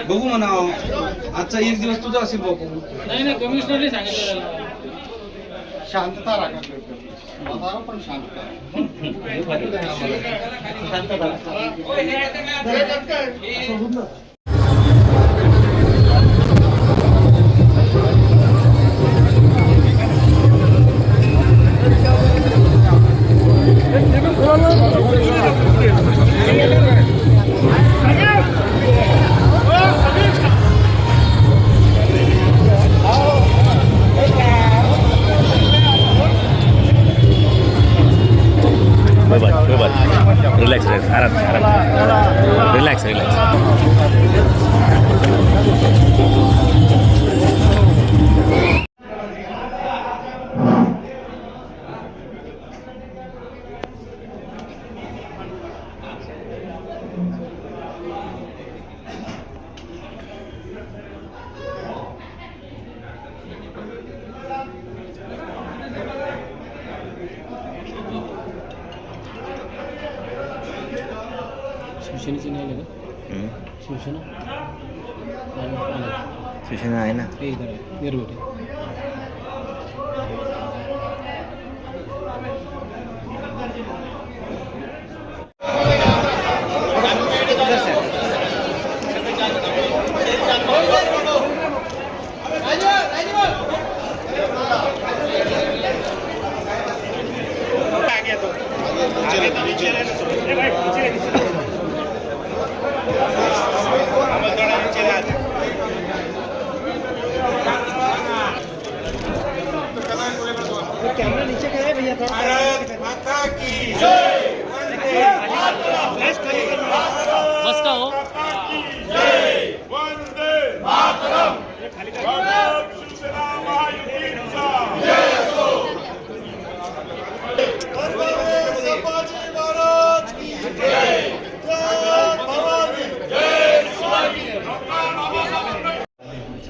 बघू म्हणा आजचा एक दिवस तुझा असेल बघू. नाही कमिशनरने सांगितलं शांतता राखा पण शांतता रिलॅक्स आराम रिलॅक्स शिवसेनेची नाही आलं का शिवसेना शिवसेना आहे ना ते इथं आहे निर्भेटे कैमरा नीचे का है भैया थोड़ा भारत माता की जय बस का हो वंदे मातरम शिवसेना महायुतीचा जय असो संभाजी महाराज की जय भवानी जय शिवाजी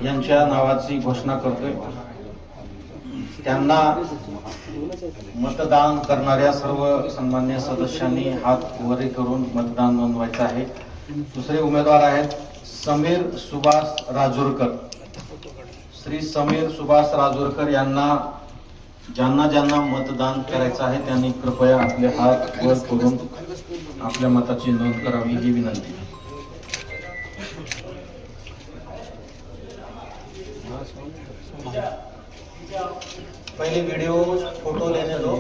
यांच्या नावाची घोषणा करतोय. त्यांना मतदान करणाऱ्या सर्व सन्मान्य सदस्यांनी हात वरी करून मतदान नोंदवायचं आहे. दुसरे उमेदवार आहेत समीर सुभाष राजूरकर. श्री समीर सुभाष राजूरकर यांना ज्यांना मतदान करायचं आहे त्यांनी कृपया आपले हात वर करून आपल्या मताची नोंद करावी ही विनंती. पहले वीडियो फोटो लेने दो.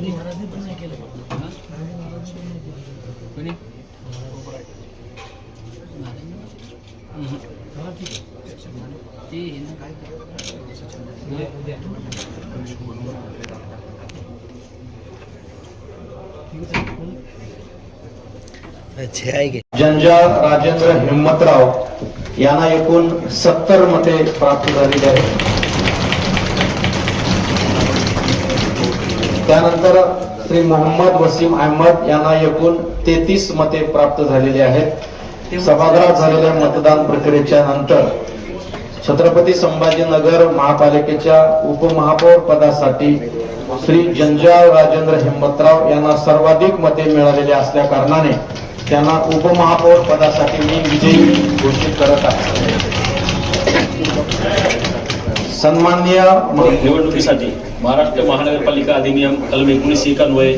महाराजने पण नाही केलं कोणी ठीक आहे ते काय जंजाळ राजेंद्र हिम्मतराव यांना एकूण 70 मते प्राप्त झालेली आहेत. त्यानंतर श्री मोहम्मद वसीम अहमद यांना एकूण 33 मते प्राप्त झालेली आहेत. सभागृहात झालेल्या मतदान प्रक्रियेच्या नंतर छत्रपती संभाजीनगर महापालिकेच्या उपमहापौर पदासाठी श्री जंजाळ राजेंद्र हिम्मतराव यांना सर्वाधिक मते मिळालेली असल्या कारणाने त्यांना उपमहापौर पदासाठी मी विजयी घोषित करत आहे. सन्माननीय निवडणुकीसाठी महाराष्ट्र महानगरपालिका अधिनियम कलम 19 अन्वये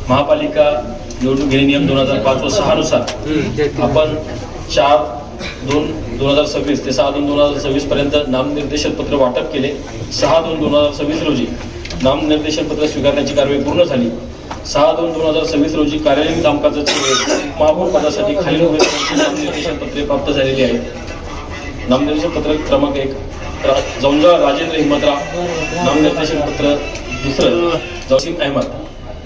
महापालिका निवडणूक घेणे नियम 2005 व 6 नुसार आपण 4/2/2026 ते 6/2/2026 पर्यंत नामनिर्देशन पत्र वाटप केले. 6/2/2026 रोजी नामनिर्देशन पत्र स्वीकारण्याची कारवाई पूर्ण झाली. 6/2/2026 रोजी कार्यालयीन कामकाजाचे महापौर पदासाठी खालील उमेदवारांची नामनिर्देशन पत्रे प्राप्त झालेली आहेत. नामनिर्देशन पत्र क्रमांक 1 जौंजाळ राजेंद्र हिम्मतराव, नामनिर्देशन पत्र दुसरं जसीम अहमद.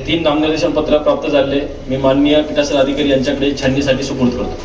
3 नामनिर्देशन पत्र प्राप्त झालेले मी माननीय पीठासीन अधिकारी यांच्याकडे छाननीसाठी सुपूर्द करतो.